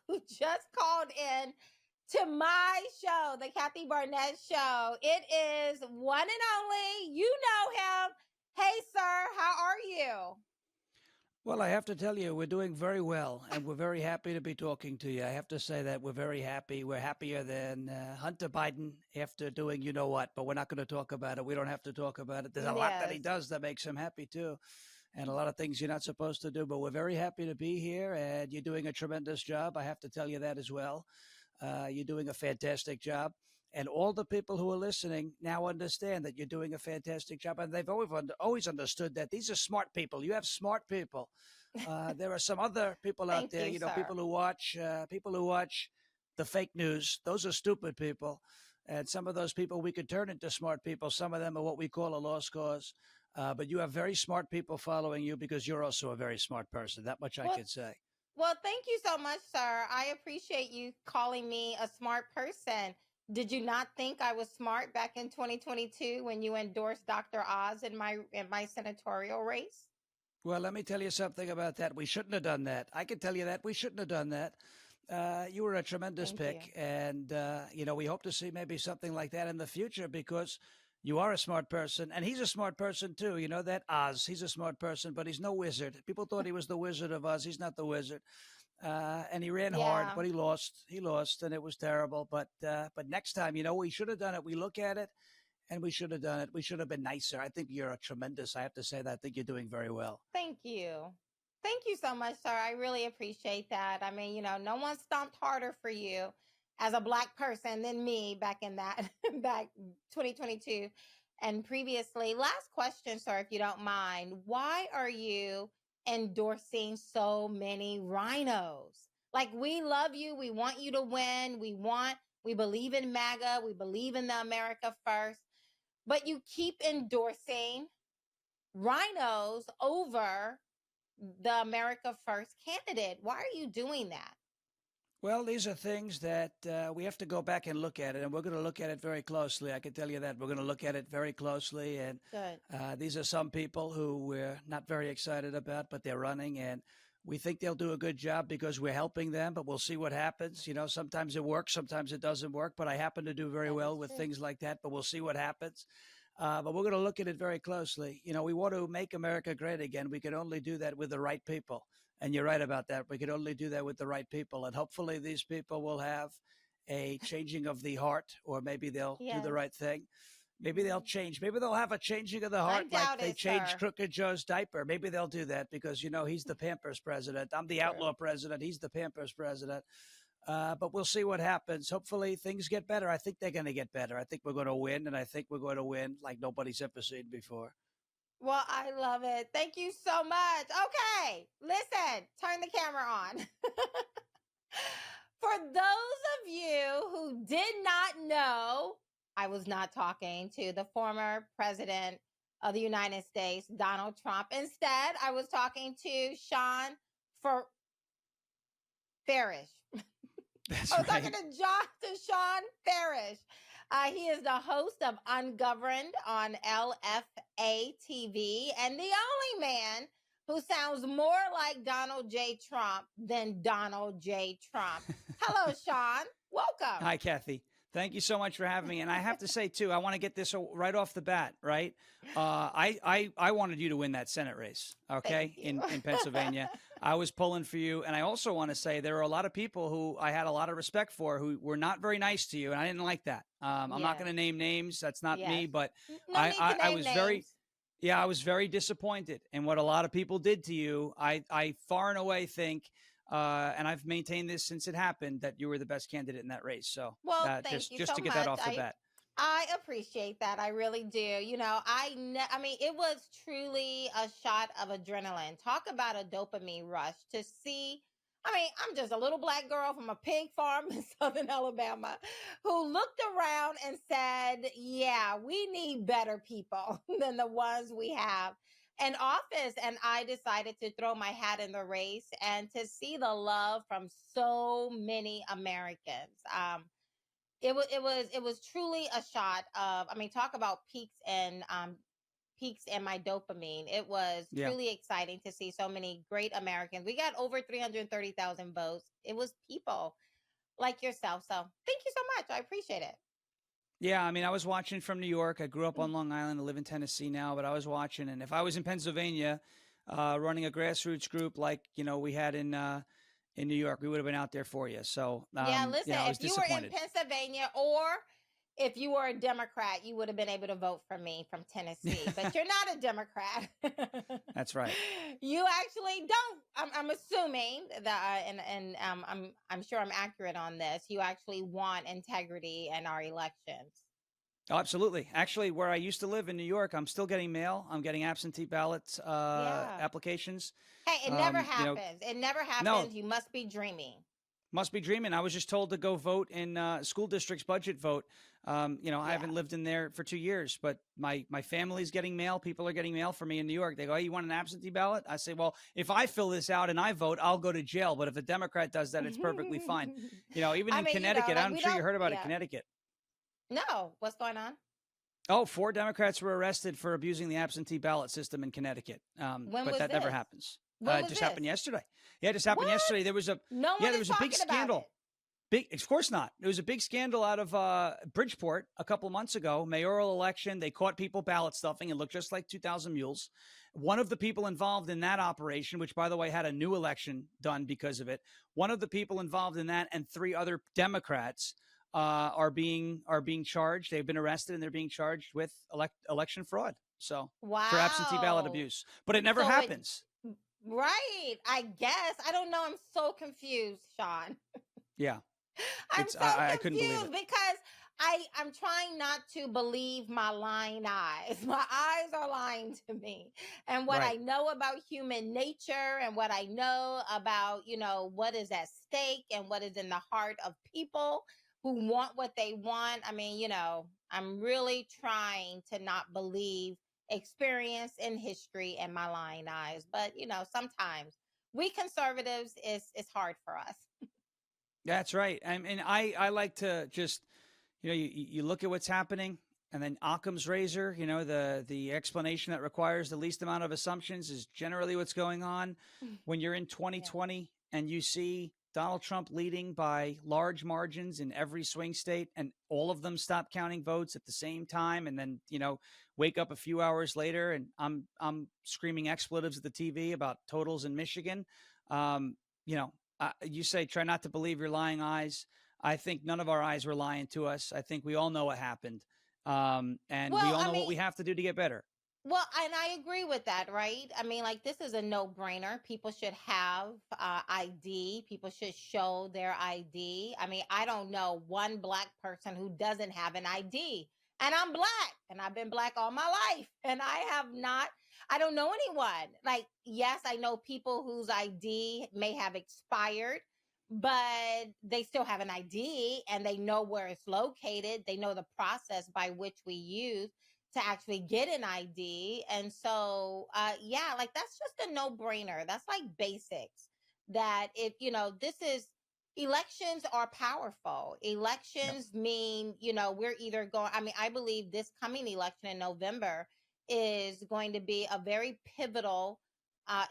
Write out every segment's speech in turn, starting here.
who just called in to my show, the Kathy Barnette Show. It is one and only. You know him. Hey, sir, how are you? Well, I have to tell you, we're doing very well, and we're very happy to be talking to you. I have to say that we're very happy. We're happier than Hunter Biden after doing you know what, but we're not going to talk about it. We don't have to talk about it. There's a lot that he Yes. does that makes him happy too, and a lot of things you're not supposed to do, but we're very happy to be here, and you're doing a tremendous job. I have to tell you that as well. You're doing a fantastic job. And all the people who are listening now understand that you're doing a fantastic job. And they've always understood that these are smart people. You have smart people. There are some other people out Thank there, you, you know, sir. people who watch the fake news. Those are stupid people. And some of those people we could turn into smart people. Some of them are what we call a lost cause. But you have very smart people following you because you're also a very smart person. That much I Well, can say. well, thank you so much, sir. I appreciate you calling me a smart person. Did you not think I was smart back in 2022 when you endorsed Dr. Oz in my senatorial race? Well, let me tell you something about that. We shouldn't have done that. I can tell you that we shouldn't have done that. You were a tremendous Thank you. pick, and you know we hope to see maybe something like that in the future because you are a smart person, and he's a smart person too. You know that Oz, he's a smart person, but he's no wizard. People thought he was the Wizard of Oz. He's not the wizard, and he ran hard, Yeah. but he lost. He lost, and it was terrible. But next time, you know, we should have done it. We look at it, and we should have done it. We should have been nicer. I think you're a tremendous. I have to say that. I think you're doing very well. Thank you. Thank you so much, sir. I really appreciate that. I mean, no one stomped harder for you as a black person than me back in that back 2022 and previously. Last question, sir, if you don't mind. Why are you endorsing so many rhinos? Like, we love you. We want you to win. We believe in MAGA. We believe in the America first. But you keep endorsing rhinos over the America First candidate. Why are you doing that? Well, these are things that we have to go back and look at it, and we're going to look at it very closely. I can tell you that we're going to look at it very closely, and Good. these are some people who we're not very excited about, but they're running, and we think they'll do a good job because we're helping them. But we'll see what happens. You know, sometimes it works, sometimes it doesn't work. But I happen to do very That is well with true. things like that. But we'll see what happens. But we're going to look at it very closely. You know, we want to make America great again. We can only do that with the right people. And you're right about that. We can only do that with the right people. And hopefully these people will have a changing of the heart, or maybe they'll do the Yes. right thing. Maybe they'll Mhm. change. Maybe they'll have a changing of the I heart like doubt they it, changed sir. Crooked Joe's diaper. Maybe they'll do that because, you know, he's the Pampers president. I'm the True. outlaw president. He's the Pampers president. But we'll see what happens. Hopefully things get better. I think they're going to get better. I think we're going to win, and I think we're going to win like nobody's ever seen before. Well, I love it. Thank you so much. Okay, listen, turn the camera on. For those of you who did not know, I was not talking to the former president of the United States, Donald Trump. Instead, I was talking to Farish. That's I was talking right. to Shawn Farash. He is the host of Ungoverned on LFA TV, and the only man who sounds more like Donald J. Trump than Donald J. Trump. Hello, Shawn. Welcome. Hi, Kathy. Thank you so much for having me. And I have to say, too, I want to get this right off the bat, right? I wanted you to win that Senate race, Thank okay, you. in Pennsylvania. I was pulling for you. And I also want to say there are a lot of people who I had a lot of respect for who were not very nice to you. And I didn't like that. I'm not going Yes. to name names. That's not Yes. me. But No need to I name was names. yeah, I was very disappointed in what a lot of people did to you. I far and away think and I've maintained this since it happened that you were the best candidate in that race. So Well, thank you just so to get that much. off the bat. I appreciate that. I really do. I mean, it was truly a shot of adrenaline. Talk about a dopamine rush to see. I mean, I'm just a little black girl from a pig farm in Southern Alabama who looked around and said, yeah, we need better people than the ones we have in office. And I decided to throw my hat in the race and to see the love from so many Americans. It was truly a shot of, I mean, talk about peaks and peaks in my dopamine. It was Yeah. truly exciting to see so many great Americans. We got over 330,000 votes. It was people like yourself. So thank you so much. I appreciate it. Yeah, I mean, I was watching from New York. I grew up on Long Island. I live in Tennessee now, but I was watching. And if I was in Pennsylvania, running a grassroots group like we had in New York, we would have been out there for you. So, Yeah, listen, I was if you were in disappointed. Pennsylvania or if you were a Democrat, you would have been able to vote for me from Tennessee, but you're not a Democrat. That's right. You actually don't. I'm assuming that, I'm sure I'm accurate on this. You actually want integrity in our elections. Oh, absolutely. Actually, where I used to live in New York, I'm still getting mail. I'm getting absentee ballots Yeah. applications. Hey, it never happens. It never No, happens. You must be dreaming. must be dreaming. I was just told to go vote in school district's budget vote. I Yeah. haven't lived in there for 2 years, but my family's getting mail. People are getting mail for me in New York. They go, "Hey, you want an absentee ballot?" I say, "Well, if I fill this out and I vote, I'll go to jail. But if a Democrat does that, it's perfectly fine." Even I in mean, Connecticut, like I'm we sure you don't, heard about it, yeah. Connecticut. No, what's going on? Oh, 4 Democrats were arrested for abusing the absentee ballot system in Connecticut. When But was that never this? happens. When It was just this? happened yesterday. Yeah, it just happened What? yesterday. There was a No one there is was a big talking about scandal. it. Big, of course not. It was a big scandal out of Bridgeport a couple months ago. Mayoral election. They caught people ballot stuffing. It looked just like 2,000 mules. One of the people involved in that operation, which by the way had a new election done because of it, one of the people involved in that and 3 other Democrats are being charged. They've been arrested and they're being charged with election fraud. So for absentee ballot Wow. abuse, but it never So happens. right. I guess. I don't know. I'm so confused, Shawn. Yeah, I'm it's so I couldn't believe confused it. because I'm trying not to believe my lying eyes. My eyes are lying to me. And what I Right. know about human nature and what I know about, what is at stake and what is in the heart of people who want what they want. I mean, I'm really trying to not believe experience in history and my lying eyes. But, sometimes we conservatives, it's hard for us. That's right. And I like to just, you look at what's happening and then Occam's razor, the explanation that requires the least amount of assumptions is generally what's going on when you're in Yeah. 2020 and you see Donald Trump leading by large margins in every swing state and all of them stop counting votes at the same time. And then, wake up a few hours later and I'm screaming expletives at the TV about totals in Michigan. Um, you know, you say try not to believe your lying eyes. I think none of our eyes were lying to us. I think we all know what happened, and we Well, all I know what mean, we have to do to get better. well, and I agree with that, right? I mean, like, this is a no-brainer. People should have ID. People should show their ID. I mean, I don't know one Black person who doesn't have an ID. And I'm Black, and I've been Black all my life. And I don't know anyone. Like, yes, I know people whose ID may have expired, but they still have an ID and they know where it's located. They know the process by which we use to actually get an ID. And so, yeah, like that's just a no brainer. That's like basics that if, this is elections are powerful. Yep. Elections mean, we're either going, I mean, I believe this coming election in November is going to be a very pivotal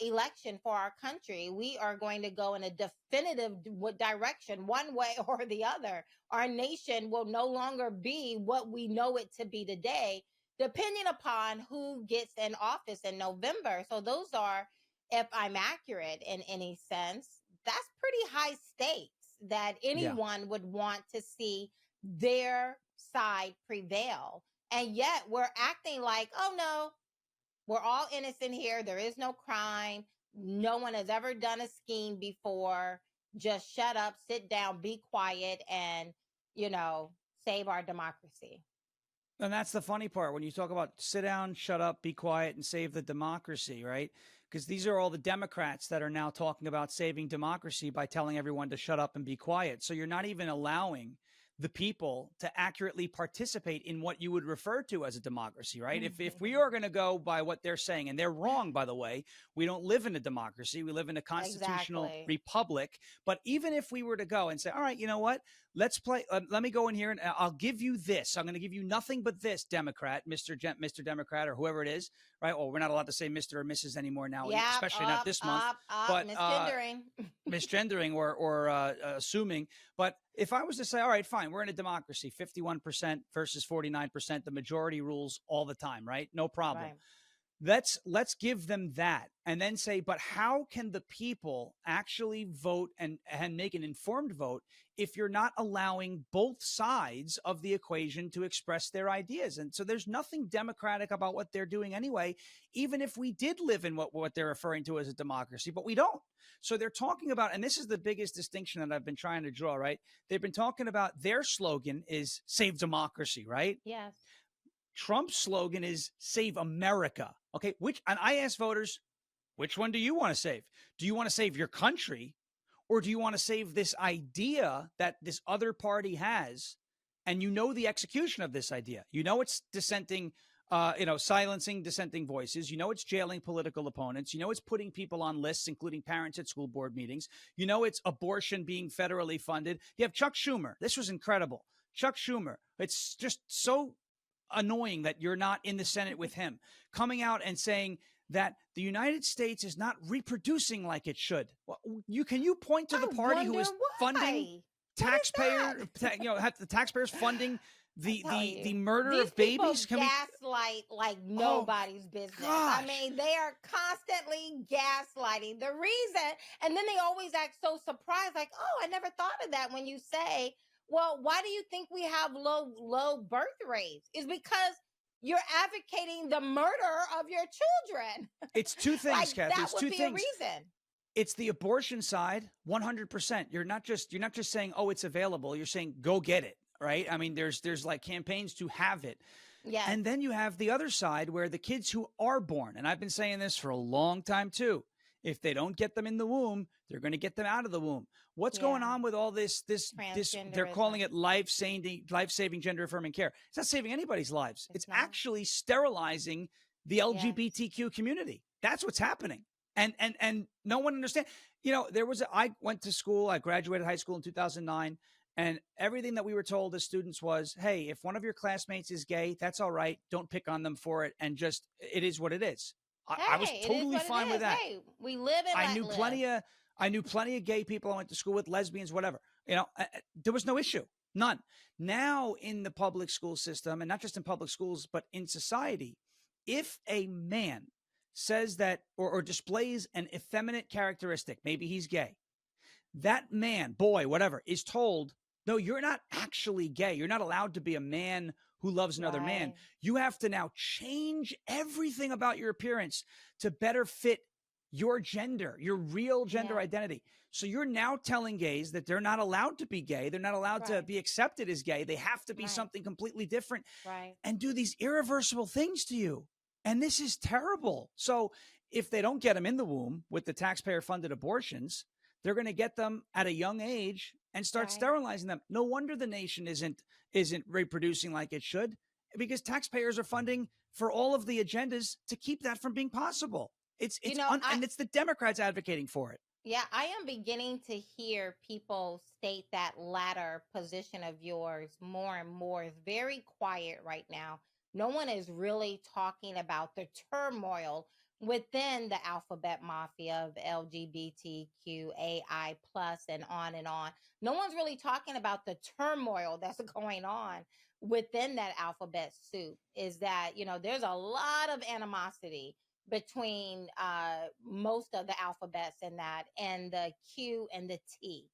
election for our country. We are going to go in a definitive direction, one way or the other. Our nation will no longer be what we know it to be today, depending upon who gets in office in November. So those are, if I'm accurate in any sense, that's pretty high stakes that Yeah. anyone would want to see their side prevail. And yet we're acting like, oh no, we're all innocent here. There is no crime. No one has ever done a scheme before. Just shut up, sit down, be quiet, and, save our democracy. And that's the funny part when you talk about sit down, shut up, be quiet, and save the democracy, right? Because these are all the Democrats that are now talking about saving democracy by telling everyone to shut up and be quiet. So you're not even allowing the people to accurately participate in what you would refer to as a democracy, right? If we are going to go by what they're saying, and they're wrong, by the way, we don't live in a democracy. We live in a constitutional Exactly. republic. But even if we were to go and say, all right, you know what? Let's play. Let me go in here and I'll give you this. I'm going to give you nothing but this, Democrat, Mr. Democrat, or whoever it is, right? Well, we're not allowed to say Mr. or Mrs. anymore now, Yep, especially not this month. But misgendering. Misgendering or assuming. But if I was to say, all right, fine, we're in a democracy, 51% versus 49%, the majority rules all the time, right? No problem. Right. Let's give them that and then say, but how can the people actually vote and make an informed vote if you're not allowing both sides of the equation to express their ideas? And so there's nothing democratic about what they're doing anyway, even if we did live in what they're referring to as a democracy, but we don't. So they're talking about, and this is the biggest distinction that I've been trying to draw, right? They've been talking about their slogan is save democracy, right? Yes. Trump's slogan is save America. Okay. And I ask voters, which one do you want to save? Do you want to save your country, or do you want to save this idea that this other party has? And you know the execution of this idea. You know it's dissenting, silencing dissenting voices. You know it's jailing political opponents. You know it's putting people on lists, including parents at school board meetings. You know it's abortion being federally funded. You have Chuck Schumer. This was incredible. Chuck Schumer. It's just so annoying that you're not in the Senate with him, coming out and saying that the United States is not reproducing like it should. Well, can you point to the party who is funding taxpayer, have the taxpayers funding the murder of babies? Gaslight like nobody's business. Gosh. I mean, they are constantly gaslighting. The reason, and then they always act so surprised, like, oh, I never thought of that when you say, well, why do you think we have low birth rates? Is because you're advocating the murder of your children. It's two things, like, Kathy. That it's would two be things. a reason. It's the abortion side, 100%. You're not just saying, oh, it's available. You're saying, go get it, right? I mean, there's like campaigns to have it. Yeah. And then you have the other side where the kids who are born, and I've been saying this for a long time too, if they don't get them in the womb, they're going to get them out of the womb. What's going on with all this, they're calling it life-saving gender-affirming care. It's not saving anybody's lives. It's actually sterilizing the LGBTQ community. That's what's happening. And no one understands. I went to school, I graduated high school in 2009, and everything that we were told as students was, hey, if one of your classmates is gay, that's all right. Don't pick on them for it. And just, it is what it is. I was totally fine with that. Hey, we live in I knew plenty of gay people I went to school with, lesbians, whatever. There was no issue, none. Now in the public school system, and not just in public schools, but in society, if a man says that or displays an effeminate characteristic, maybe he's gay, that man, boy, whatever, is told, no, you're not actually gay. You're not allowed to be a man who loves another man. You have to now change everything about your appearance to better fit your gender, your real gender identity. So you're now telling gays that they're not allowed to be gay. They're not allowed to be accepted as gay. They have to be something completely different and do these irreversible things to you. And this is terrible. So if they don't get them in the womb with the taxpayer funded abortions, they're going to get them at a young age and start sterilizing them. No wonder the nation isn't reproducing like it should, because taxpayers are funding for all of the agendas to keep that from being possible. And it's the Democrats advocating for it. Yeah, I am beginning to hear people state that latter position of yours more and more. It's very quiet right now. No one is really talking about the turmoil within the alphabet mafia of LGBTQAI plus and on and on. No one's really talking about the turmoil that's going on within that alphabet soup. Is that, there's a lot of animosity between most of the alphabets in that, and the Q and the T.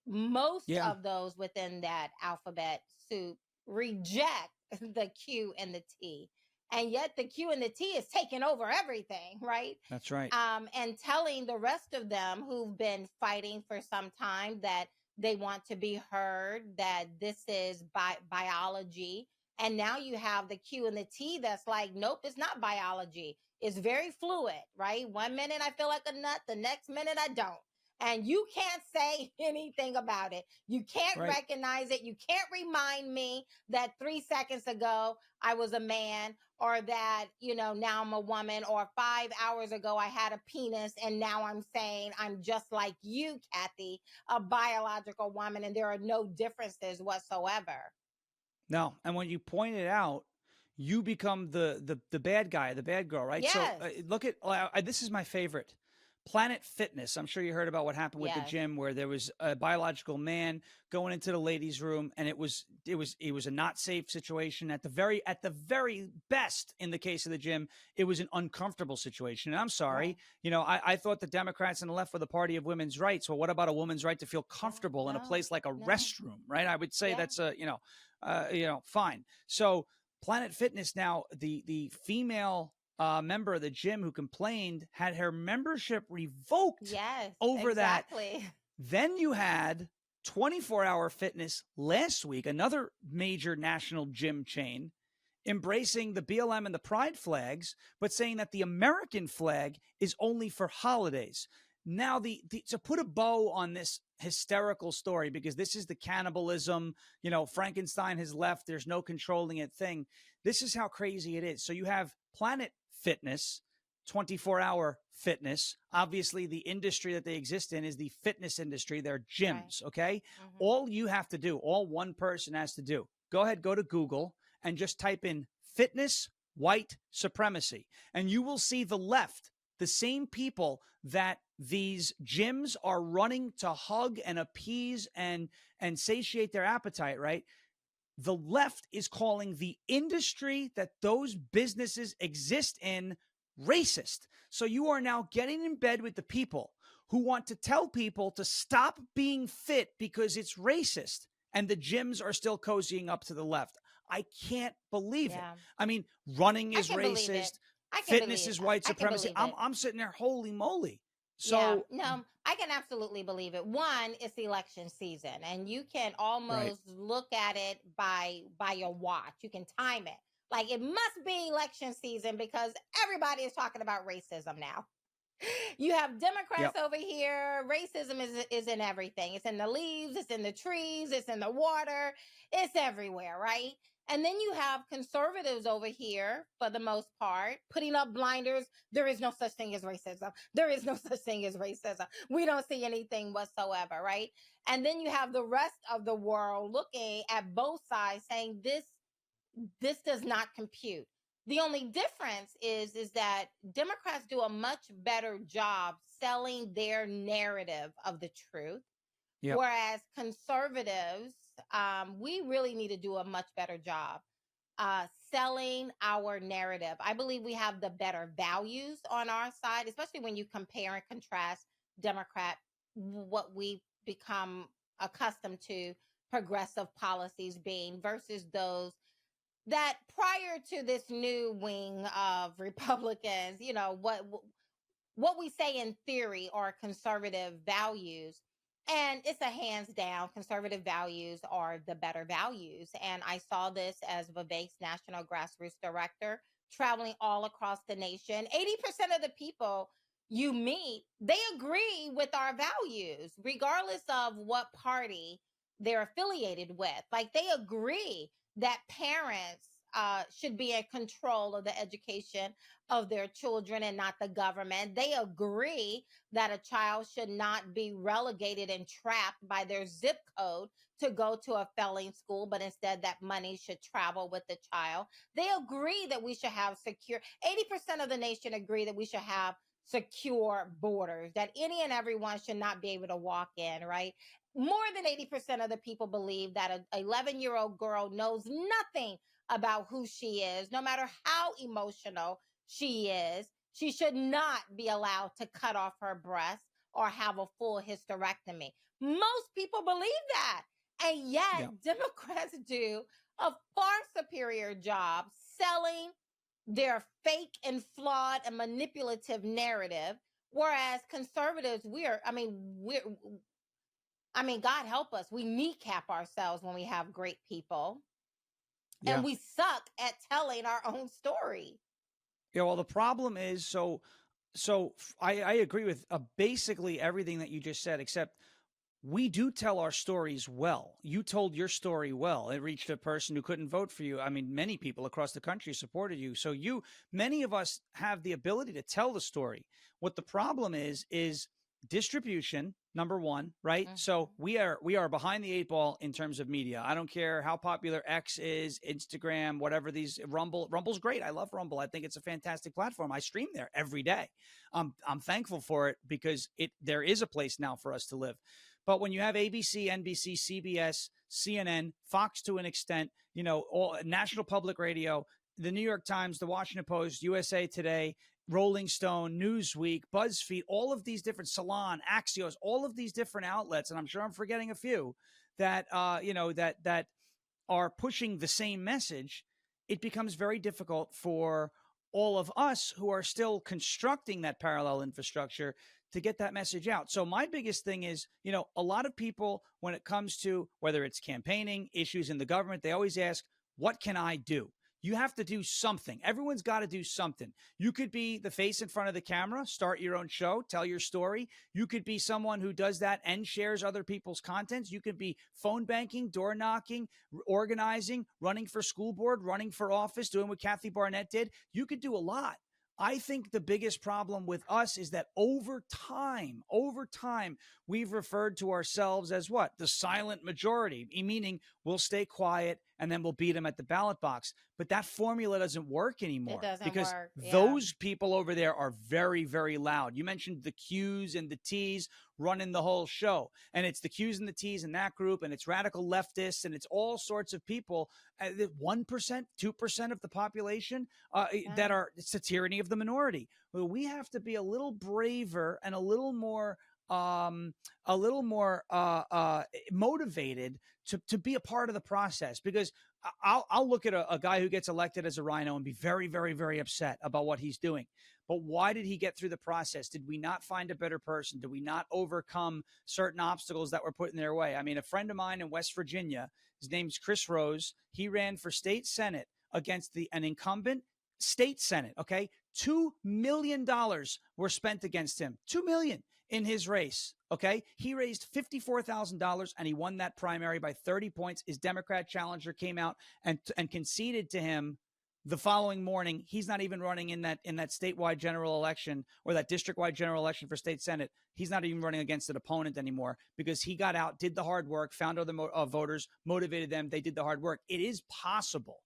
Most of those within that alphabet soup reject the Q and the T. And yet the Q and the T is taking over everything, right? That's right. And telling the rest of them who've been fighting for some time that they want to be heard, that this is biology. And now you have the Q and the T that's like, nope, it's not biology. It's very fluid, right? 1 minute I feel like a nut, the next minute I don't. and you can't say anything about it. You can't Right. recognize it. You can't remind me that 3 seconds ago I was a man, or that, now I'm a woman, or 5 hours ago I had a penis and now I'm saying I'm just like you, Kathy, a biological woman, and there are no differences whatsoever. No, and when you point it out, you become the bad guy, the bad girl, right? So Yes. look at this is my favorite. Planet Fitness. I'm sure you heard about what happened with the Yes. gym, where there was a biological man going into the ladies' room, and it was a not safe situation. At the very best, in the case of the gym, it was an uncomfortable situation. And I'm Right. sorry, I thought the Democrats and the left were the party of women's rights. Well, what about a woman's right to feel Yeah. comfortable in a No. place like a No. restroom, right? I would say Yeah. that's fine. So Planet Fitness now, the female member of the gym who complained had her membership revoked Yes. over that. Exactly. Then you had 24-hour fitness last week, another major national gym chain, embracing the BLM and the pride flags, but saying that the American flag is only for holidays. Now, to put a bow on this hysterical story, because this is the cannibalism, Frankenstein has left, there's no controlling it thing. This is how crazy it is. So you have Planet Fitness, 24-hour fitness. Obviously, the industry that they exist in is the fitness industry. They're Right. gyms, okay? Mm-hmm. All you have to do, all one person has to do, go ahead, go to Google and just type in fitness white supremacy, and you will see the left, the same people that these gyms are running to hug and appease and satiate their appetite, right? The left is calling the industry that those businesses exist in racist. So you are now getting in bed with the people who want to tell people to stop being fit because it's racist, and the gyms are still cozying up to the left. I can't believe it. Yeah. I mean, running I is can believe it. racist, I can fitness believe is white I can supremacy. believe I'm it. I'm sitting there, holy moly. Yeah, So no, I can absolutely believe it. One, it's election season, and you can right. almost look at it by your watch. You can time it. Like, it must be election season because everybody is talking about racism now. You have Democrats Yep. over here. Racism is in everything. It's in the leaves, it's in the trees, it's in the water, it's everywhere, right? And then you have conservatives over here, for the most part, putting up blinders. There is no such thing as racism. There is no such thing as racism. We don't see anything whatsoever, right? And then you have the rest of the world looking at both sides saying this does not compute. The only difference is that Democrats do a much better job selling their narrative of the truth, Yep. whereas conservatives, we really need to do a much better job selling our narrative. I believe we have the better values on our side, especially when you compare and contrast Democrat, what we become accustomed to, progressive policies being, versus those that prior to this new wing of Republicans, what we say in theory are conservative values. And it's a hands down, conservative values are the better values. And I saw this as Vivek's national grassroots director, traveling all across the nation. 80% of the people you meet, they agree with our values, regardless of what party they're affiliated with. Like, they agree that parents should be in control of the education of their children and not the government. They agree that a child should not be relegated and trapped by their zip code to go to a failing school, but instead that money should travel with the child. They agree that we should have secure, 80% of the nation agree that we should have secure borders, that any and everyone should not be able to walk in, right? More than 80% of the people believe that an 11-year-old girl knows nothing about who she is, no matter how emotional she is. She should not be allowed to cut off her breast or have a full hysterectomy. Most people believe that. And yet, Yep. Democrats do a far superior job selling their fake and flawed and manipulative narrative. Whereas conservatives, God help us. We kneecap ourselves when we have great people, Yeah. and we suck at telling our own story. Yeah, well, the problem is, so So I agree with basically everything that you just said, except we do tell our stories well. You told your story well. It reached a person who couldn't vote for you. I mean, many people across the country supported you. So many of us have the ability to tell the story. What the problem is distribution, number one, right? So Hmm. we are behind the eight ball in terms of media. I don't care how popular X is, Instagram, whatever these Rumble's great. I love Rumble. I think it's a fantastic platform. I stream there every day. I'm thankful for it because there is a place now for us to live. But when you have ABC, NBC, CBS, CNN, Fox to an extent, all National Public Radio, the New York Times, the Washington Post, USA Today, Rolling Stone, Newsweek, BuzzFeed, all of these different Salon, Axios, all of these different outlets, and I'm sure I'm forgetting a few that that are pushing the same message, it becomes very difficult for all of us who are still constructing that parallel infrastructure to get that message out. So my biggest thing is, a lot of people, when it comes to whether it's campaigning, issues in the government, they always ask, what can I do? You have to do something. Everyone's got to do something. You could be the face in front of the camera, start your own show, tell your story. You could be someone who does that and shares other people's contents. You could be phone banking, door knocking, organizing, running for school board, running for office, doing what Kathy Barnette did. You could do a lot. I think the biggest problem with us is that over time, we've referred to ourselves as what? The silent majority, meaning we'll stay quiet and then we'll beat them at the ballot box. But that formula doesn't work It anymore doesn't because work. Yeah. those people over there are very, very loud. You mentioned the Q's and the T's running the whole show. And it's the Q's and the T's in that group, and it's radical leftists, and it's all sorts of people. 1%, 2% of the population Yeah. that are, it's the tyranny of the minority. Well, we have to be a little braver and um, a little more motivated to be a part of the process, because I'll look at a guy who gets elected as a RINO and be very, very, very upset about what he's doing. But why did he get through the process? Did we not find a better person? Did we not overcome certain obstacles that were put in their way? I mean, a friend of mine in West Virginia, his name's Chris Rose. He ran for state Senate against an incumbent state Senate. Okay. $2 million were spent against him. 2 million in his race. Okay. He raised $54,000 and he won that primary by 30 points. His Democrat challenger came out and conceded to him the following morning. He's not even running in that statewide general election or that district-wide general election for state Senate. He's not even running against an opponent anymore because he got out, did the hard work, found other voters, motivated them. They did the hard work. It is possible.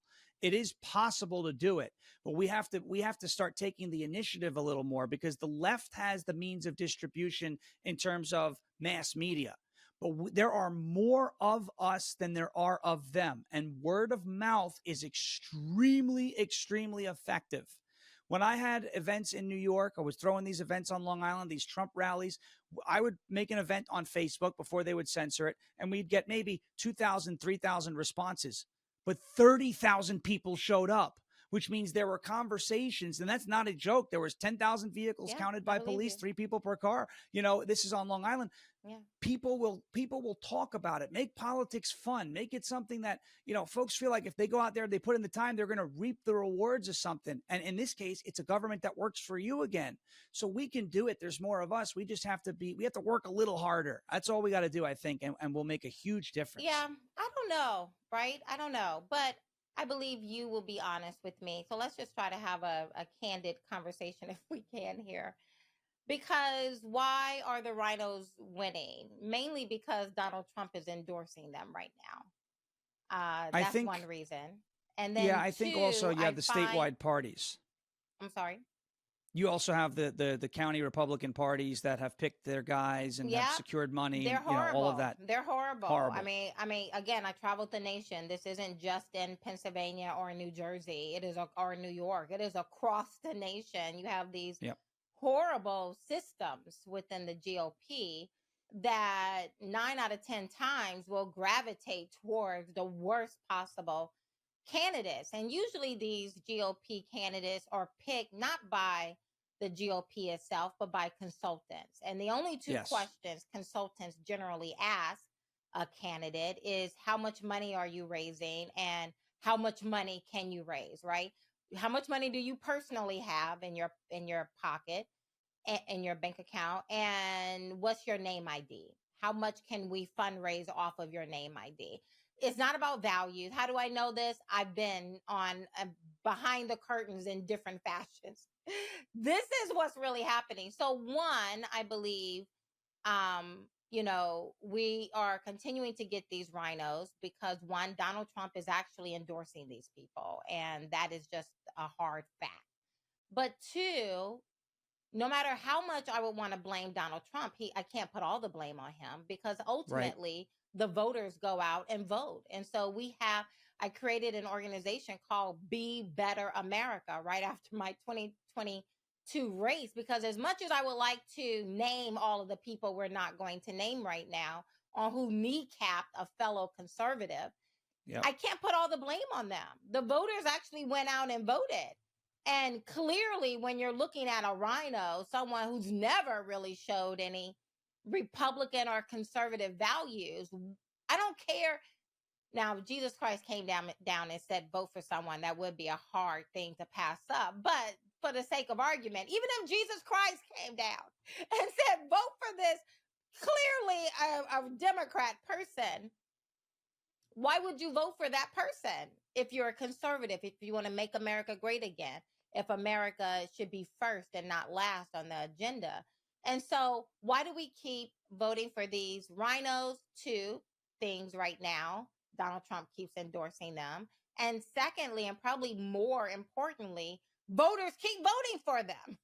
It is possible to do it, but we have to start taking the initiative a little more, because the left has the means of distribution in terms of mass media. But there are more of us than there are of them. And word of mouth is extremely, extremely effective. When I had events in New York, I was throwing these events on Long Island, these Trump rallies. I would make an event on Facebook before they would censor it, and we'd get maybe 2,000, 3,000 responses. But 30,000 people showed up, which means there were conversations. And that's not a joke. There was 10,000 vehicles Yeah. counted I by believe police, you. 3 people per car. This is on Long Island. Yeah. People will talk about it. Make politics fun. Make it something that, folks feel like if they go out there, they put in the time, they're going to reap the rewards of something. And in this case, it's a government that works for you again. So we can do it. There's more of us. We just have to work a little harder. That's all we got to do, I think. And we'll make a huge difference. Yeah. I don't know, right? I don't know. But I believe you will be honest with me. So let's just try to have a candid conversation if we can here. Because why are the rhinos winning? Mainly because Donald Trump is endorsing them right now. I That's one think, reason. And yeah, then I think also two, you have I the find, statewide parties. I'm sorry. You also have the county Republican parties that have picked their guys and have Yeah, secured money they're and, all of horrible. that. They're horrible. I Horrible. mean, I mean, again, I traveled the nation. This isn't just in Pennsylvania or New Jersey. Or New York. It is across the nation. You have these Yep. horrible systems within the GOP that 9 out of 10 times will gravitate towards the worst possible candidates. And usually these GOP candidates are picked not by the GOP itself, but by consultants. And the only two Yes. questions consultants generally ask a candidate is how much money are you raising and how much money can you raise, right? How much money do you personally have in your pocket? in your bank account, and what's your name ID? How much can we fundraise off of your name ID? It's not about values. How do I know this? I've been on behind the curtains in different fashions. This is what's really happening. So one, I believe, we are continuing to get these RINOs because one, Donald Trump is actually endorsing these people, and that is just a hard fact. But two, no matter how much I would want to blame Donald Trump, I can't put all the blame on him because ultimately the voters go out and vote. And so I created an organization called Be Better America right after my 2022 race, because as much as I would like to name all of the people we're not going to name right now on who kneecapped a fellow conservative, I can't put all the blame on them. The voters actually went out and voted. And clearly, when you're looking at a RINO, someone who's never really showed any Republican or conservative values, I don't care. Now, if Jesus Christ came down and said, vote for someone, that would be a hard thing to pass up. But for the sake of argument, even if Jesus Christ came down and said, vote for this clearly a Democrat person, why would you vote for that person if you're a conservative, if you want to make America great again, if America should be first and not last on the agenda? And so why do we keep voting for these RINOs? Two things right now. Donald Trump keeps endorsing them. And secondly, and probably more importantly, voters keep voting for them.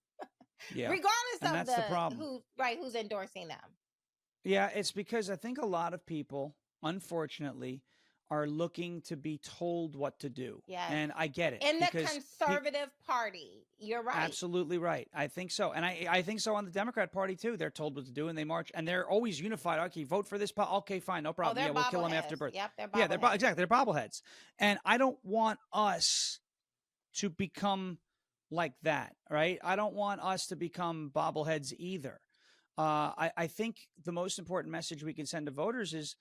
Regardless of the problem. Who's endorsing them. Yeah, it's because I think a lot of people, unfortunately, are looking to be told what to do. Yes. And I get it. In the conservative party. You're right. Absolutely right. I think so. And I think so on the Democrat Party, too. They're told what to do and they march. And they're always unified. Okay, vote for this. Okay, fine. No problem. We'll kill them after birth. Yep, they're bobbleheads. Exactly. They're bobbleheads. And I don't want us to become like that, right? I don't want us to become bobbleheads either. I think the most important message we can send to voters is,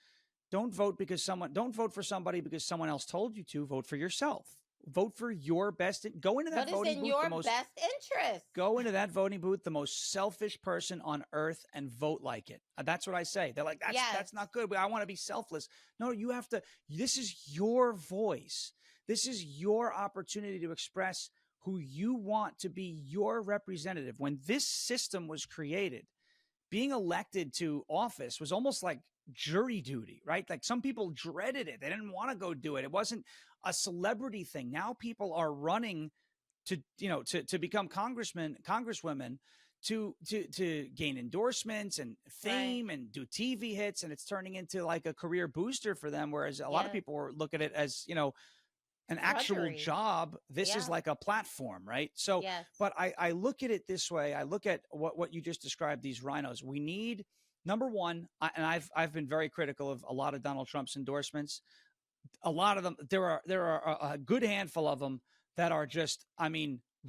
don't vote for somebody because someone else told you to. Vote for yourself. Vote for your best. Go into that voting booth. What is in your best interest? Go into that voting booth, the most selfish person on earth, and vote like it. That's what I say. They're like, that's not good. I want to be selfless. No, you have to. This is your voice. This is your opportunity to express who you want to be your representative. When this system was created, being elected to office was almost like jury duty, right? Like some people dreaded it. They didn't want to go do it. It wasn't a celebrity thing. Now people are running to become congressmen, congresswomen, to gain endorsements and fame and do TV hits. And it's turning into like a career booster for them. Whereas a lot of people look at it as, an actual job. This is like a platform, right? So, but I look at it this way. I look at what you just described, these RINOs. We need, number one, and I've been very critical of a lot of Donald Trump's endorsements. A lot of them, there are a good handful of them that are just,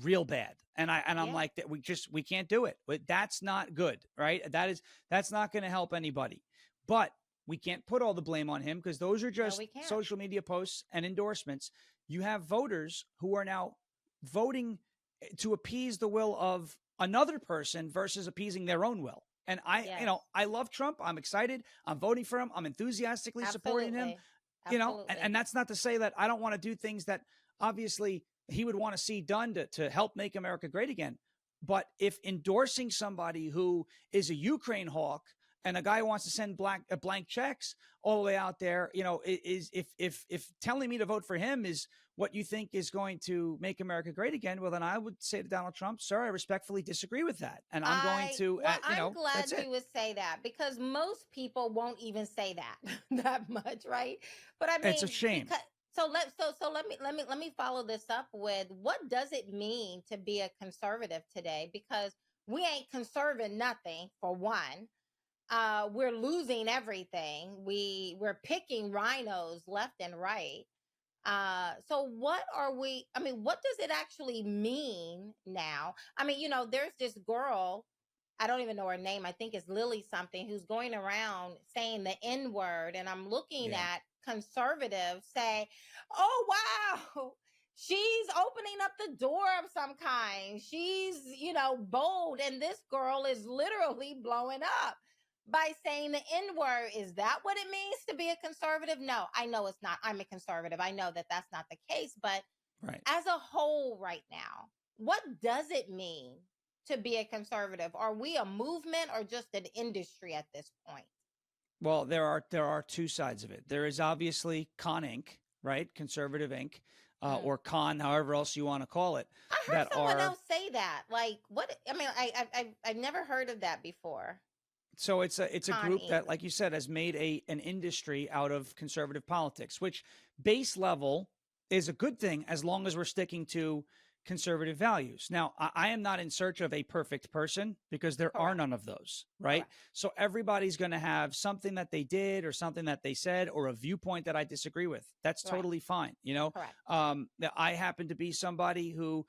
real bad. And I'm like, that we can't do it. That's not good, right? That's not going to help anybody. But we can't put all the blame on him because those are just social media posts and endorsements. You have voters who are now voting to appease the will of another person versus appeasing their own will. And I love Trump. I'm excited. I'm voting for him. I'm enthusiastically supporting him. And that's not to say that I don't want to do things that obviously he would want to see done to help make America great again. But if endorsing somebody who is a Ukraine hawk and a guy who wants to send blank checks all the way out there, is if telling me to vote for him is what you think is going to make America great again, well, then I would say to Donald Trump, sir, I respectfully disagree with that. And I'm going to, I'm glad you would say that because most people won't even say that much, right? But I mean, it's a shame. So let me follow this up with, what does it mean to be a conservative today? Because we ain't conserving nothing, for one. We're losing everything. We're picking RINOs left and right. So what does it actually mean now? There's this girl, I don't even know her name. I think it's Lily something, who's going around saying the N-word. And I'm looking at conservatives say, oh, wow, She's opening up the door of some kind. She's, bold. And this girl is literally blowing up by saying the N-word. Is that what it means to be a conservative? No, I know it's not. I'm a conservative. I know that that's not the case. But Right. as a whole right now, what does it mean to be a conservative? Are we a movement or just an industry at this point? Well, there are two sides of it. There is obviously Con Inc., right? Conservative Inc., or Con, however else you want to call it. I heard someone else say that. Like, what? I mean, I've never heard of that before. So it's a Con group Inc. that, like you said, has made an industry out of conservative politics, which base level is a good thing as long as we're sticking to conservative values. Now, I am not in search of a perfect person because there are none of those, right? Correct. So everybody's going to have something that they did or something that they said or a viewpoint that I disagree with. That's totally fine. Correct. I happen to be somebody who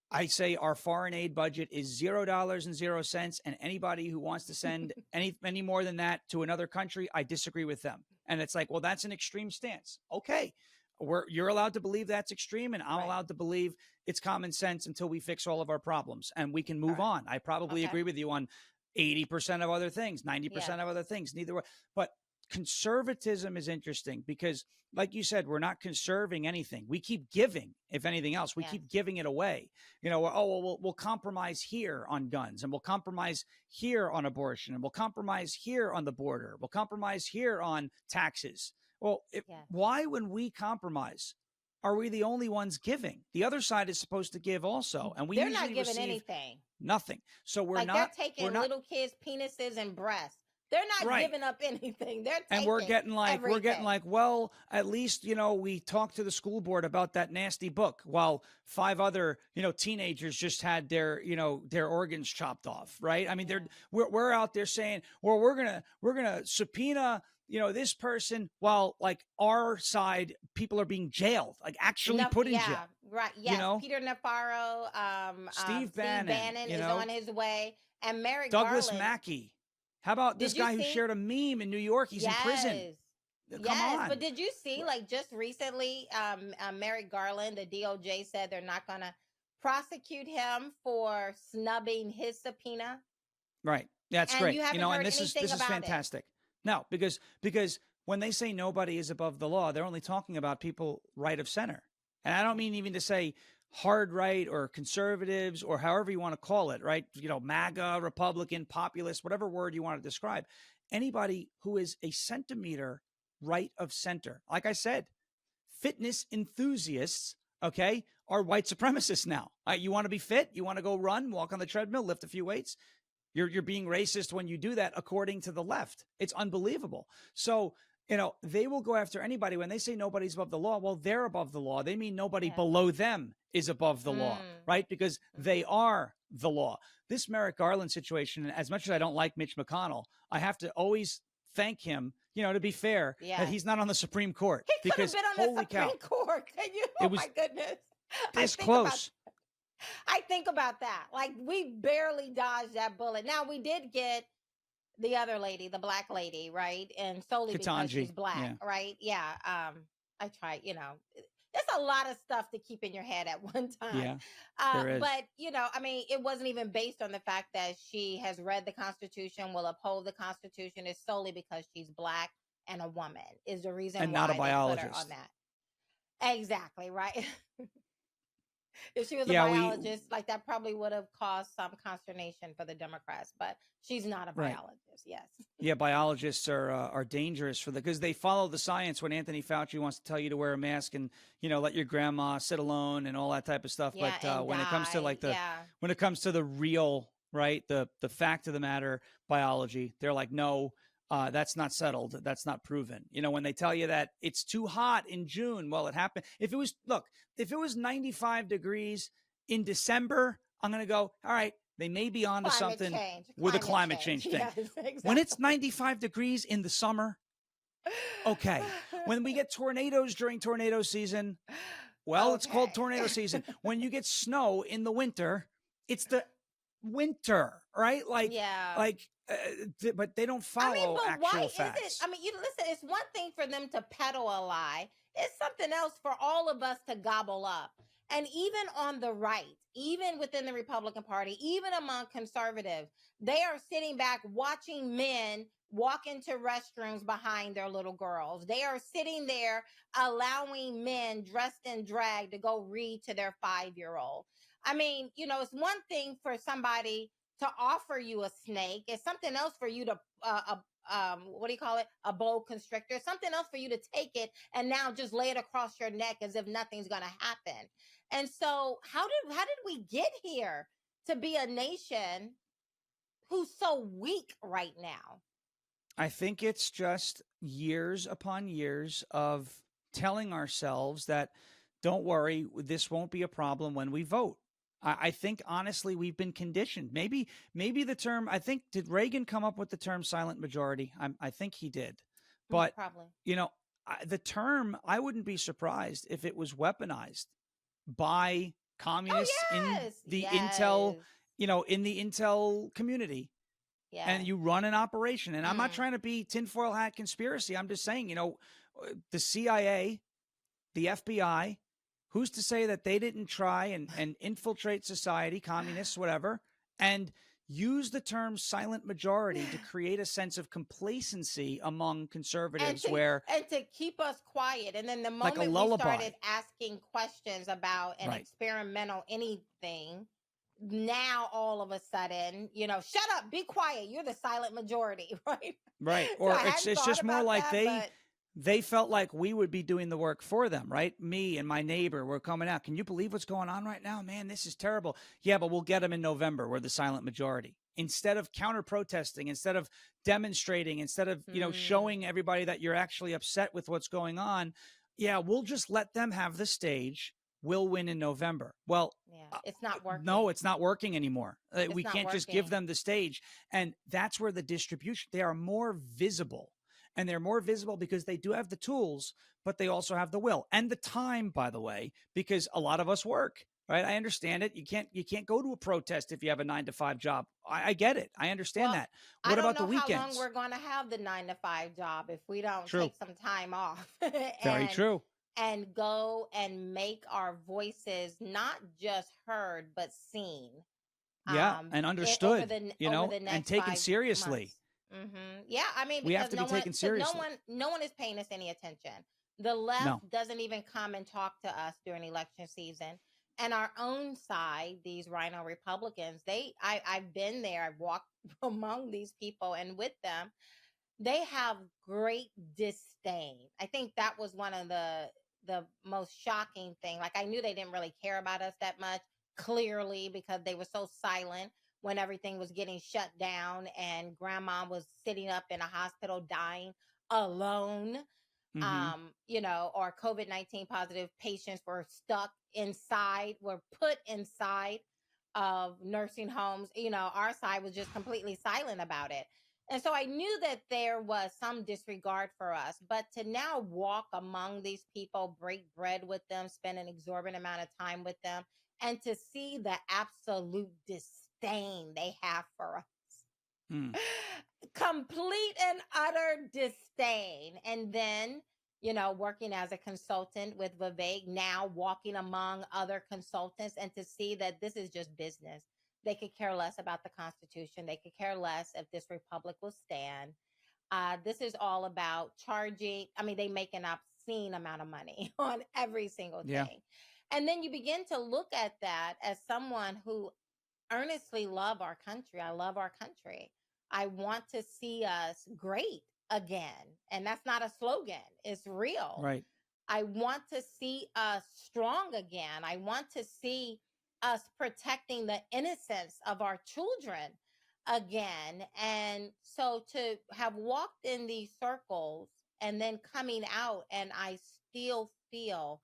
I say our foreign aid budget is $0.00, and anybody who wants to send any more than that to another country, I disagree with them. And it's like, well, that's an extreme stance. Okay. You're allowed to believe that's extreme, and I'm allowed to believe it's common sense until we fix all of our problems and we can move on. I probably agree with you on 80% of other things, 90% of other things, neither way. But conservatism is interesting because, like you said, we're not conserving anything. We keep giving, if anything else, we keep giving it away. We'll compromise here on guns, and we'll compromise here on abortion, and we'll compromise here on the border. We'll compromise here on taxes. Well, why, when we compromise, are we the only ones giving? The other side is supposed to give also, and they're not giving anything. Nothing. So they're taking little kids' penises and breasts. They're not giving up anything. They're taking and we're getting everything. well, at least we talked to the school board about that nasty book, while 5 other teenagers just had their their organs chopped off. Right? I mean, we're out there saying, well, we're gonna subpoena this person, while like our side people are being jailed, like actually put in jail. Right. Yes. Peter Navarro, Steve Bannon is on his way, and Merrick Douglas Garland. Mackey. How about this guy who shared a meme in New York? He's in prison. Come on. But did you see, like, just recently, Merrick Garland, the DOJ said they're not going to prosecute him for snubbing his subpoena? Right. That's great. And this is fantastic. No, because when they say nobody is above the law, they're only talking about people right of center. And I don't mean even to say hard right or conservatives or however you want to call it, right? MAGA, Republican, populist, whatever word you want to describe. Anybody who is a centimeter right of center. Like I said, fitness enthusiasts, okay, are white supremacists now. You want to be fit? You want to go run, walk on the treadmill, lift a few weights? You're being racist when you do that, according to the left. It's unbelievable. So, they will go after anybody. When they say nobody's above the law, well, they're above the law. They mean nobody below them is above the law, right? Because they are the law. This Merrick Garland situation, as much as I don't like Mitch McConnell, I have to always thank him, to be fair, that he's not on the Supreme Court. He could have been on the Supreme Court. Can you? Oh, my goodness. This close. I think about that. Like, we barely dodged that bullet. Now, we did get the other lady, the black lady, right? And solely because she's black, right? Yeah. I tried, there's a lot of stuff to keep in your head at one time. Yeah, there is. But, I mean, it wasn't even based on the fact that she has read the Constitution, will uphold the Constitution. It's solely because she's black and a woman is the reason and why not a they biologist. put her on that. Exactly, right? If she was a biologist, like, that probably would have caused some consternation for the Democrats, but she's not a biologist. Yes. Yeah, biologists are dangerous because they follow the science. When Anthony Fauci wants to tell you to wear a mask and let your grandma sit alone and all that type of stuff, but when it comes to when it comes to the real the fact of the matter, biology, they're like, no. That's not settled. That's not proven. When they tell you that it's too hot in June, well, it happened. If it was 95 degrees in December, I'm going to go, all right, they may be onto something with a climate change thing. Yes, exactly. When it's 95 degrees in the summer, okay. When we get tornadoes during tornado season, well, it's called tornado season. When you get snow in the winter, it's the winter, right? But they don't follow actual facts. Listen, it's one thing for them to peddle a lie. It's something else for all of us to gobble up. And even on the right, even within the Republican Party, even among conservatives, they are sitting back watching men walk into restrooms behind their little girls. They are sitting there allowing men dressed in drag to go read to their 5-year-old. I mean, it's one thing for somebody to offer you a snake. It's something else for you to what do you call it? A boa constrictor. Something else for you to take it and now just lay it across your neck as if nothing's going to happen. And so how did we get here to be a nation who's so weak right now? I think it's just years upon years of telling ourselves that, don't worry, this won't be a problem when we vote. I think honestly we've been conditioned. Maybe the term, I think, did Reagan come up with the term silent majority? I think he did. But Probably. The term, I wouldn't be surprised if it was weaponized by communists in the intel, in the intel community. Yeah. And you run an operation. And I'm not trying to be tinfoil hat conspiracy. I'm just saying, the CIA, the FBI, who's to say that they didn't try and infiltrate society, communists, whatever, and use the term silent majority to create a sense of complacency among conservatives and to keep us quiet. And then the moment like we started asking questions about an experimental anything, now all of a sudden, shut up, be quiet, you're the silent majority, right? Right. Or so it's just more like they felt like we would be doing the work for them, right? Me and my neighbor were coming out. Can you believe what's going on right now? Man, this is terrible. Yeah, but we'll get them in November. We're the silent majority. Instead of counter-protesting, instead of demonstrating, instead of, showing everybody that you're actually upset with what's going on, yeah, we'll just let them have the stage. We'll win in November. Well, it's not working. No, it's not working anymore. We can't just give them the stage. And that's where the distribution, they are more visible. And they're more visible because they do have the tools, but they also have the will and the time, by the way, because a lot of us work, right? I understand it. You can't go to a protest if you have a 9-to-5 job. I get it. I understand that. What about the weekends? I don't know how long we're going to have the 9-to-5 job if we don't take some time off. Very true. And go and make our voices not just heard, but seen. Yeah, and understood, and taken seriously. Yeah, I mean, we have to be taken seriously. No one is paying us any attention. The left doesn't even come and talk to us during election season. And our own side, these RINO Republicans, I've been there. I've walked among these people and with them. They have great disdain. I think that was one of the most shocking thing. Like, I knew they didn't really care about us that much, clearly, because they were so silent when everything was getting shut down and grandma was sitting up in a hospital dying alone. Or COVID-19 positive patients were put inside of nursing homes. Our side was just completely silent about it. And so I knew that there was some disregard for us, but to now walk among these people, break bread with them, spend an exorbitant amount of time with them, and to see the absolute disdain they have for us. Complete and utter disdain. And then, working as a consultant with Vivek, now walking among other consultants, and to see that this is just business. They could care less about the Constitution. They could care less if this republic will stand. This is all about charging. I mean, they make an obscene amount of money on every single thing. And then you begin to look at that as someone who earnestly love our country. I love our country. I want to see us great again. And that's not a slogan. It's real. Right. I want to see us strong again. I want to see us protecting the innocence of our children again. And so to have walked in these circles and then coming out, and I still feel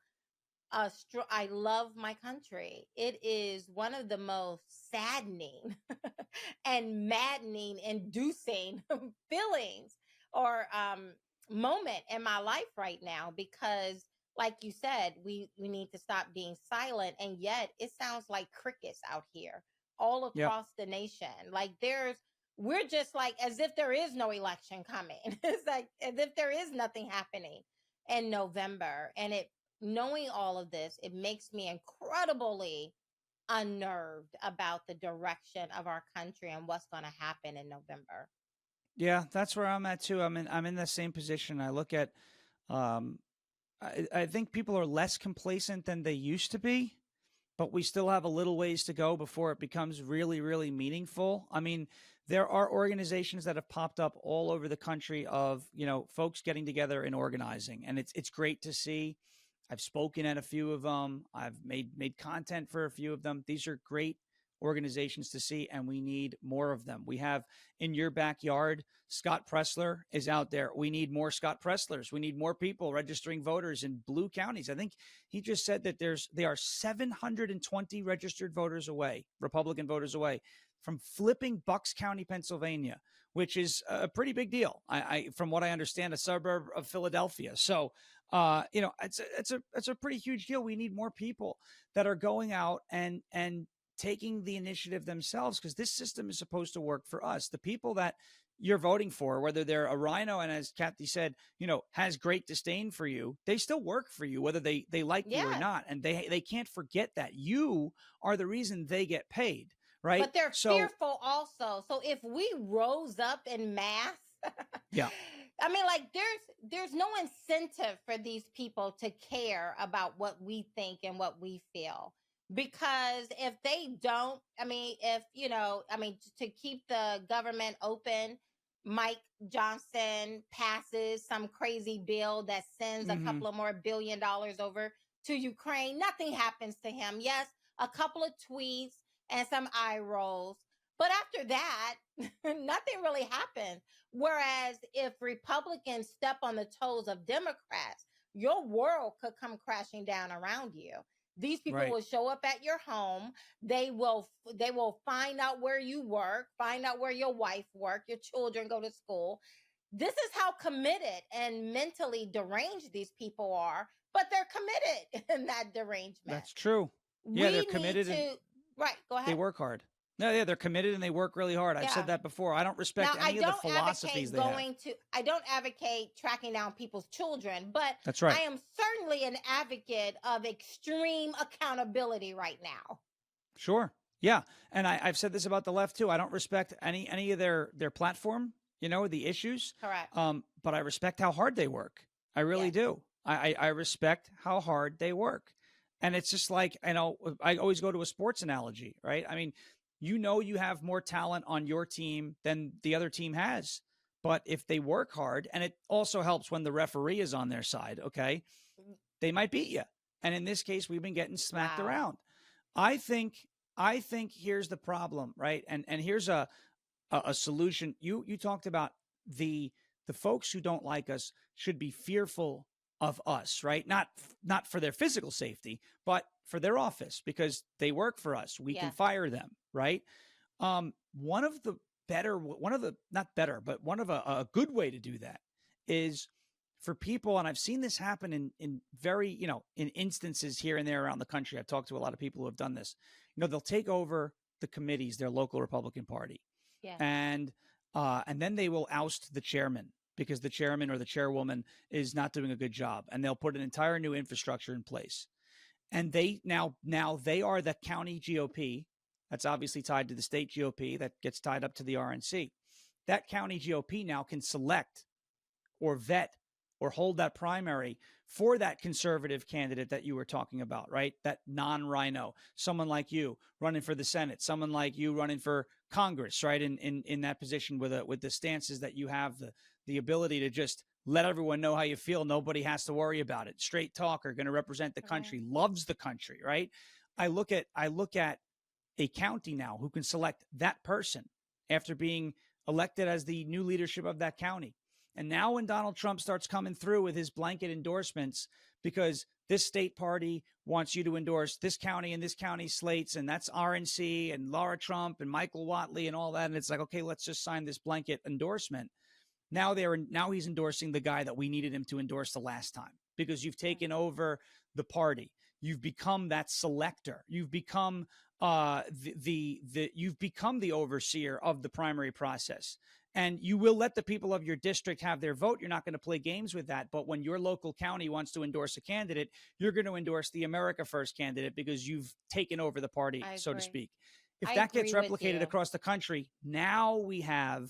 I love my country. It is one of the most saddening and maddening inducing feelings or moment in my life right now, because like you said, we need to stop being silent. And yet it sounds like crickets out here all across the nation. Like we're just like as if there is no election coming. It's like as if there is nothing happening in November. And knowing all of this, it makes me incredibly unnerved about the direction of our country and what's going to happen in November. Yeah, that's where I'm at too. I'm in the same position. I look at, um, I think people are less complacent than they used to be, but we still have a little ways to go before it becomes really, really meaningful. I mean, there are organizations that have popped up all over the country of, folks getting together and organizing, and it's great to see. I've spoken at a few of them. I've made content for a few of them. These are great organizations to see, and we need more of them. We have in your backyard, Scott Pressler is out there. We need more Scott Presslers. We need more people registering voters in blue counties. I think he just said that they are 720 registered voters away, Republican voters away, from flipping Bucks County, Pennsylvania, which is a pretty big deal. I from what I understand, a suburb of Philadelphia. So it's a pretty huge deal. We need more people that are going out and taking the initiative themselves, because this system is supposed to work for us. The people that you're voting for, whether they're a RINO and, as Kathy said, has great disdain for you, they still work for you, whether they like you or not. And they can't forget that you are the reason they get paid, right? But they're fearful also. So if we rose up in mass, yeah. I mean, like there's no incentive for these people to care about what we think and what we feel. Because if they don't, to keep the government open, Mike Johnson passes some crazy bill that sends a couple of more $1 billion over to Ukraine. Nothing happens to him. Yes, a couple of tweets and some eye rolls. But after that, nothing really happens. Whereas if Republicans step on the toes of Democrats, your world could come crashing down around you. These people will show up at your home. They will find out where you work, find out where your wife works, your children go to school. This is how committed and mentally deranged these people are, but they're committed in that derangement. That's true. Yeah, they're committed. Right, go ahead. They work hard. No, yeah, they're committed and they work really hard. I've said that before. I don't respect any of the philosophies they have. I don't advocate tracking down people's children, but that's right. I am certainly an advocate of extreme accountability right now. Sure. Yeah. And I've said this about the left too. I don't respect any of their platform, the issues. Correct. But I respect how hard they work. I really do. I respect how hard they work. And it's just like, I always go to a sports analogy, right? I mean, you have more talent on your team than the other team has. But if they work hard, and it also helps when the referee is on their side, okay, they might beat you. And in this case, we've been getting smacked around. I think here's the problem, right? And here's a solution. You talked about the folks who don't like us should be fearful of us, right? Not for their physical safety, but for their office, because they work for us. We can fire them, right? One of a good way to do that is for people, and I've seen this happen in very, in instances here and there around the country. I've talked to a lot of people who have done this. They'll take over the committees, their local Republican Party. Yeah. And then they will oust the chairman because the chairman or the chairwoman is not doing a good job. And they'll put an entire new infrastructure in place. And they now they are the county GOP. That's obviously tied to the state GOP that gets tied up to the RNC. That county GOP now can select or vet or hold that primary for that conservative candidate that you were talking about, right? That non-RINO, someone like you running for the Senate, someone like you running for Congress, right? In that position with the stances that you have, the ability to just let everyone know how you feel. Nobody has to worry about it. Straight talker, going to represent the country, loves the country, right? I look at a county now who can select that person after being elected as the new leadership of that county. And now when Donald Trump starts coming through with his blanket endorsements, because this state party wants you to endorse this county and this county slates, and that's RNC and Laura Trump and Michael Watley and all that. And it's like, okay, let's just sign this blanket endorsement. Now he's endorsing the guy that we needed him to endorse the last time, because you've taken over the party. you've become that selector. You've become you've become the overseer of the primary process. And you will let the people of your district have their vote. You're not going to play games with that. But when your local county wants to endorse a candidate, you're going to endorse the America First candidate because you've taken over the party, so to speak. If that gets replicated across the country, now we have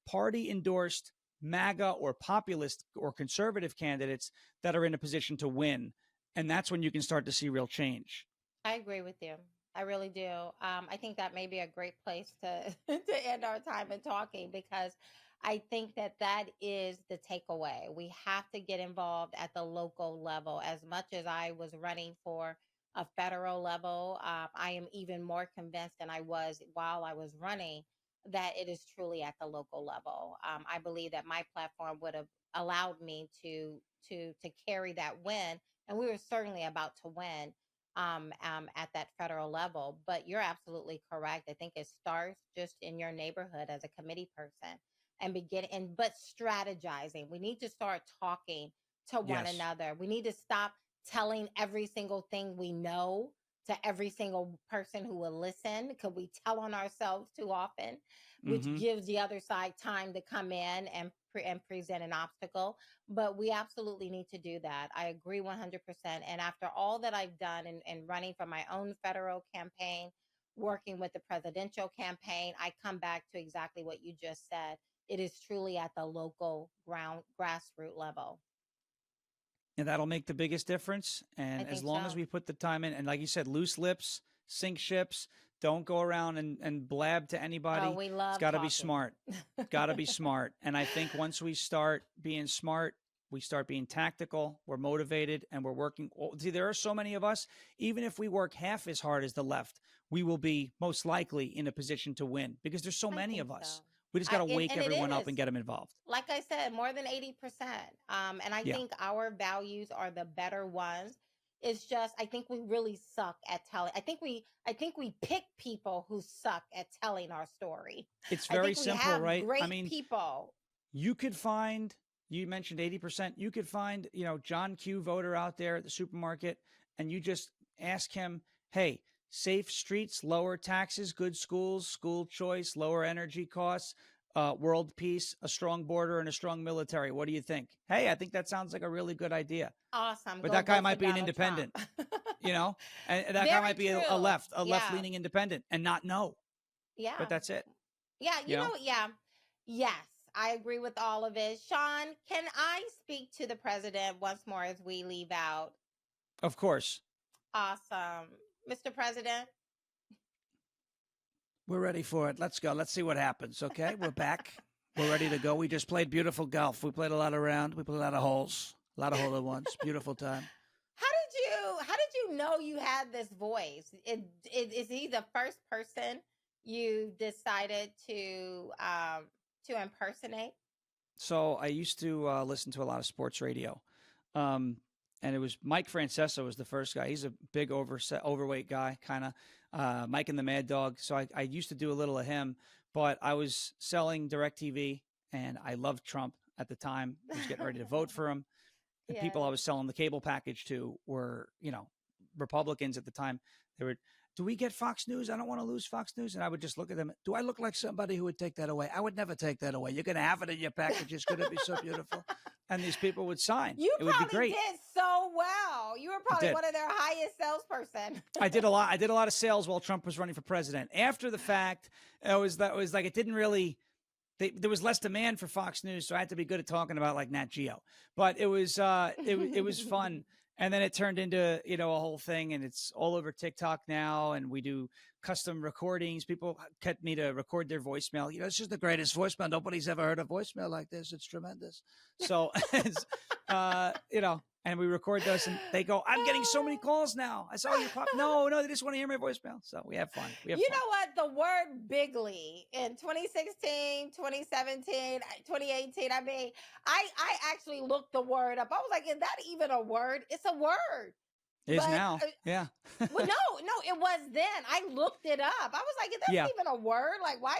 party endorsed MAGA or populist or conservative candidates that are in a position to win. And that's when you can start to see real change. I agree with you. I really do. I think that may be a great place to to end our time in talking, because I think that that is the takeaway. We have to get involved at the local level. As much as I was running for a federal level, I am even more convinced than I was while I was running that it is truly at the local level. I believe that my platform would have allowed me to carry that win, and we were certainly about to win at that federal level. But you're absolutely correct. I think it starts just in your neighborhood as a committee person and but strategizing. We need to start talking to one another. We need to stop telling every single thing we know to every single person who will listen, because we tell on ourselves too often, which gives the other side time to come in and present an obstacle. But we absolutely need to do that. I agree 100%. And after all that I've done in running for my own federal campaign, working with the presidential campaign, I come back to exactly what you just said. It is truly at the local grassroots level. And that'll make the biggest difference. And as long as we put the time in, and like you said, loose lips, sink ships, don't go around and blab to anybody. Oh, we love It's got to be smart. Got to be smart. And I think once we start being smart, we start being tactical, we're motivated, and we're working. See, there are so many of us, even if we work half as hard as the left, we will be most likely in a position to win because there's so many of us. We just got to wake everyone up and get them involved. Like I said, more than 80%. And I think our values are the better ones. It's just, I think we really suck at telling. I think we pick people who suck at telling our story. It's very simple, right? Great people. You could find, you mentioned 80%. You could find, John Q voter out there at the supermarket, and you just ask him, hey, safe streets, lower taxes, good schools, school choice, lower energy costs, world peace, a strong border, and a strong military. What do you think? Hey, I think that sounds like a really good idea. Awesome. But that guy might be an independent, and that guy might be a left-leaning independent and not know. Yeah. But that's it. Yeah. Yes, I agree with all of it. Shawn, can I speak to the president once more as we leave out? Of course. Awesome. Mr. President? We're ready for it. Let's go. Let's see what happens. Okay, we're back. We're ready to go. We just played beautiful golf. We played a lot of rounds. We played a lot of holes. A lot of hole-in-ones. Beautiful time. How did you know you had this voice? Is he the first person you decided to impersonate? So I used to listen to a lot of sports radio. And it was Mike Francesa was the first guy. He's a big overweight guy, kind of Mike and the Mad Dog. So I used to do a little of him, but I was selling DirecTV, and I loved Trump at the time. I was getting ready to vote for him. The people I was selling the cable package to were, Republicans at the time. They were, do we get Fox News? I don't want to lose Fox News. And I would just look at them. Do I look like somebody who would take that away? I would never take that away. You're going to have it in your package. It's going to be so beautiful. And these people would sign. It would be great. You did so well. You were probably one of their highest salesperson. I did a lot of sales while Trump was running for president. After the fact, it didn't really. There was less demand for Fox News, so I had to be good at talking about like Nat Geo. But it was it was fun. And then it turned into, a whole thing, and it's all over TikTok now. And we do custom recordings. People get me to record their voicemail. It's just the greatest voicemail. Nobody's ever heard a voicemail like this. It's tremendous. So, and we record those, and they go, I'm getting so many calls now. I saw you pop. No, they just want to hear my voicemail. So we have fun. Know what? The word bigly in 2016, 2017, 2018, I mean, I actually looked the word up. I was like, is that even a word? It's a word. It is now. Yeah. Well, no, it was then. I looked it up. I was like, is that even a word? Like, why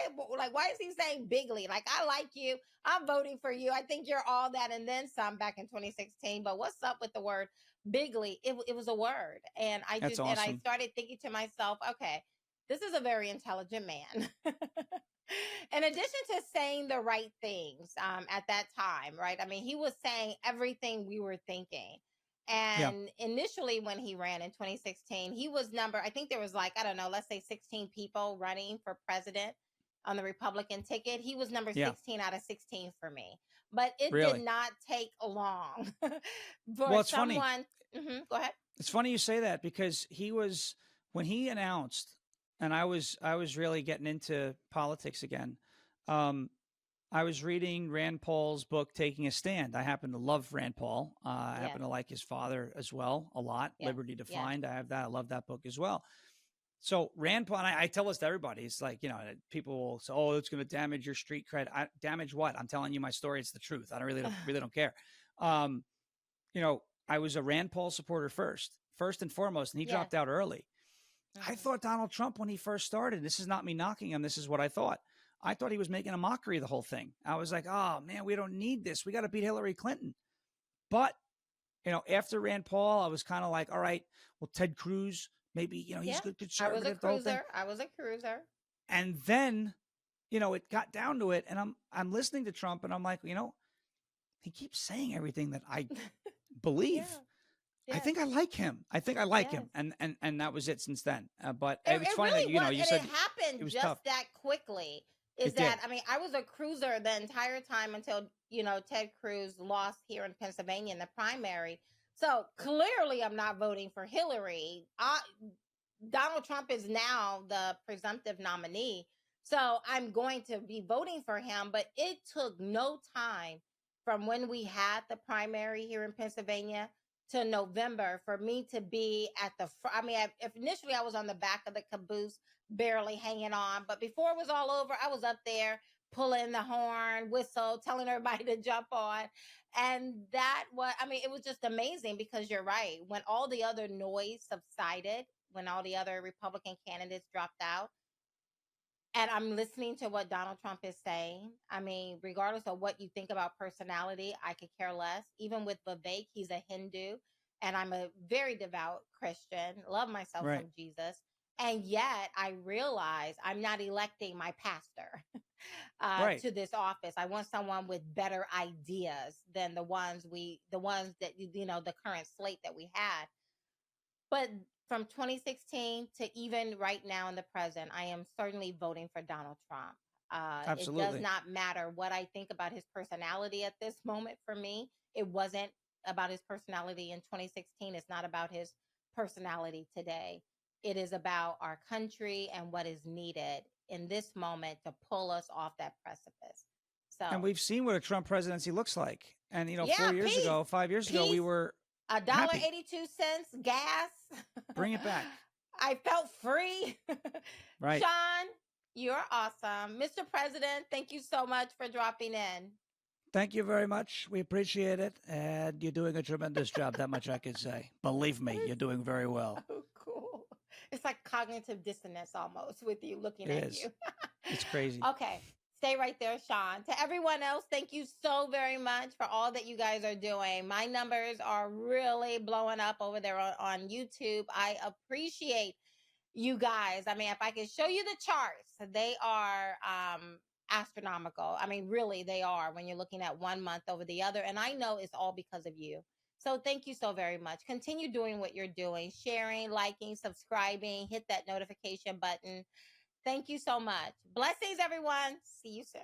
is he saying bigly? Like, I like you. I'm voting for you. I think you're all that and then some back in 2016. But what's up with the word bigly, it was a word. And That's and I awesome. started thinking to myself, okay, this is a very intelligent man. In addition to saying the right things at that time, right? I mean, he was saying everything we were thinking. Yeah. And initially, when he ran in 2016, he was I think there was like, I don't know, let's say 16 people running for president on the Republican ticket. He was number Yeah. 16 out of 16 for me. But it did Really. not take long for Well, it's funny. someone. Go ahead. It's funny you say that because when he announced, and I was really getting into politics again. I was reading Rand Paul's book, Taking a Stand. I happen to love Rand Paul. I Yes. happen to like his father as well a lot. Yes. Liberty Yes. Defined. I have that. I love that book as well. So Rand Paul, and I tell this to everybody. It's like, people will say, "Oh, it's going to damage your street cred." Damage what? I'm telling you my story. It's the truth. I really don't care. I was a Rand Paul supporter first and foremost, and he Yes. dropped out early. I Mhm. thought Donald Trump, when he first started, this is not me knocking him. This is what I thought. I thought he was making a mockery of the whole thing. I was like, oh man, we don't need this. We got to beat Hillary Clinton. But, after Rand Paul, I was kind of like, all right, well, Ted Cruz, maybe, he's Yeah. a good I was a conservative, the whole thing. cruiser. I was a cruiser. And then, it got down to it. And I'm listening to Trump and I'm like, he keeps saying everything that I believe. Yeah. I Yes. think I like him. I think I like him. Yes. And that was it since then. But It it's funny really that, was, you and said it happened it was just tough. that quickly. Is It did. that, I mean, I was a cruiser the entire time until, Ted Cruz lost here in Pennsylvania in the primary. So clearly I'm not voting for Hillary. Donald Trump is now the presumptive nominee. So I'm going to be voting for him. But it took no time from when we had the primary here in Pennsylvania to November for me to be at the I mean, initially I was on the back of the caboose, barely hanging on. But before it was all over, I was up there pulling the horn, whistle, telling everybody to jump on. And it was just amazing because you're right. When all the other noise subsided, when all the other Republican candidates dropped out, and I'm listening to what Donald Trump is saying. I mean, regardless of what you think about personality, I could care less. Even with Vivek, he's a Hindu, and I'm a very devout Christian, love myself Right. some Jesus. And yet I realize I'm not electing my pastor Right. to this office. I want someone with better ideas than the ones that, the current slate that we had. But from 2016 to even right now in the present, I am certainly voting for Donald Trump. It does Absolutely. not matter what I think about his personality at this moment for me. It wasn't about his personality in 2016. It's not about his personality today. It is about our country and what is needed in this moment to pull us off that precipice. And So, we've seen what a Trump presidency looks like. And, yeah, 5 years ago, we peace, were happy. $1.82 gas. Bring it back. I felt free. Right. Shawn, you're awesome. Mr. President, thank you so much for dropping in. Thank you very much. We appreciate it. And you're doing a tremendous job. That much I can say. Believe me, you're doing very well. Oh, cool. It's like cognitive dissonance almost with you looking It at is. you. It's crazy. Okay. Stay right there, Shawn. To everyone else, thank you so very much for all that you guys are doing. My numbers are really blowing up over there on YouTube. I appreciate you guys. I mean, if I could show you the charts, they are astronomical. I mean, really, they are when you're looking at 1 month over the other. And I know it's all because of you. So thank you so very much. Continue doing what you're doing, sharing, liking, subscribing, hit that notification button. Thank you so much. Blessings, everyone. See you soon.